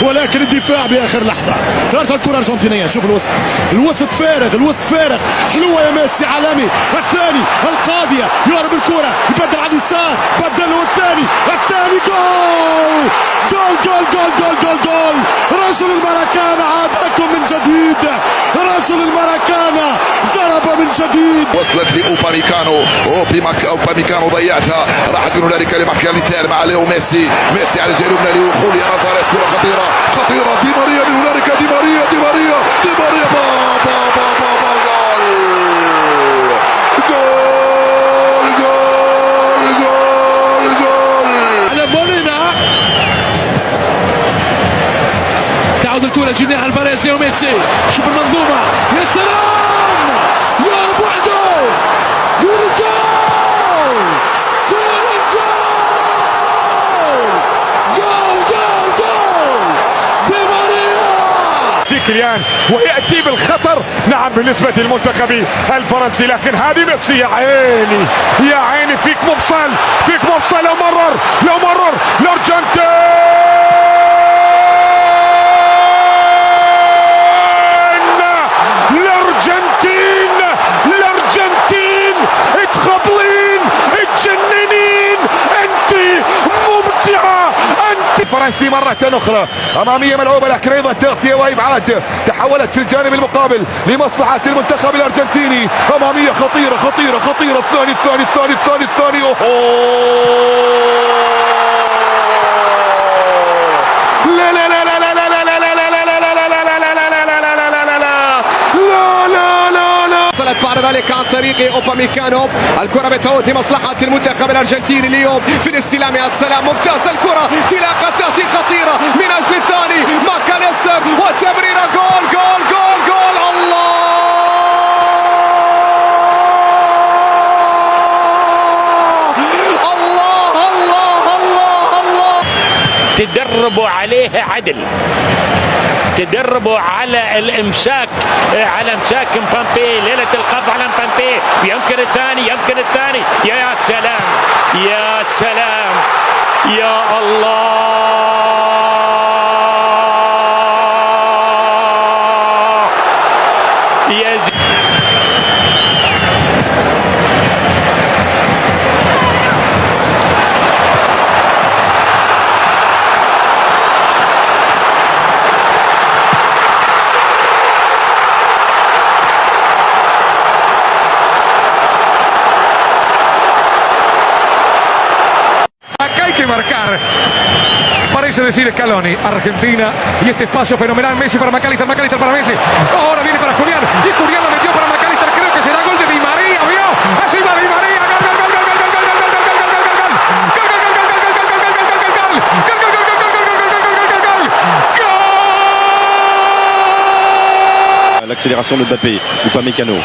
ولكن الدفاع باخر لحظه. ترجع الكره الارجنتينيه. شوف الوسط فارغ حلوه يا ميسي عالمي. الثاني القاضيه يهرب الكره يبدل على اليسار بدله الثاني جول جول جول جول جول جول جول. رجل الماراكانا عادكم من جديد. رجل الماراكانا ضرب من جديد. وصلت لأوباميكانو. أوباميكانو ضيعتها. راحت من هنالك لماكاليستر مع ليو ميسي على الجانب اليمنى لخوليان الفاريز. كرة خطيرة دي ماريا من هنالك. دي ماريا على مولينا. تعود الكرة جناح الفاريز ليو ميسي. شوف المنظومة يا سلام يا بعده. كيليان ويأتي بالخطر. نعم بالنسبة للمنتخب الفرنسي، لكن هذه ميسي يا عيني فيك مفصل. لو مرر الأرجنتين اتخبلين اتجننين. انت ممتعة الفرنسي مرة أخرى أمامية ملعوبة، لكن أيضا تغطية وإبعاد تحولت في الجانب المقابل لمصلحة المنتخب الأرجنتيني. أمامية خطيرة. الثاني وصلت بعد ذلك عن طريق اوباميكانو. الكرة بتعود لمصلحة المنتخب الارجنتيني اليوم في الاستلام. يا سلام ممتازة الكرة. تلاقتات خطيرة من اجل الثاني ماكاليستر وتمريرة. جول الله. تدربوا عليها عدل. تدربوا على الامساك على امساك مبابي. ليله القبض على مبابي. يمكن الثاني. يا سلام يا الله. يا Acá hay que marcar. Parece decir Scaloni. Argentina y este espacio fenomenal. Messi para Macalister para Messi. Ahora viene para Julián. Y Julián la metió para Macalister. Creo que será gol de Di María. ¿Vio? Así va Di María. L'accélération de Mbappé, Upamecano.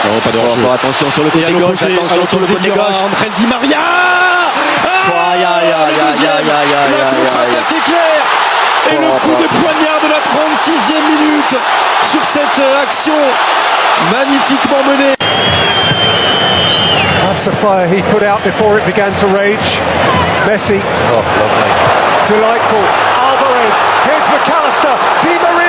Non, pas de hors-jeu. Attention sur le côté gauche, attention sur le côté gauche. Andrés Di Maria. La contre-attaque éclair. Et le coup de poignard de la 36e minute sur cette action magnifiquement menée. That's a fire he put out before it began to rage. Messi. Oh, lovely. Delightful. Alvarez. Here's McAllister. Di Maria.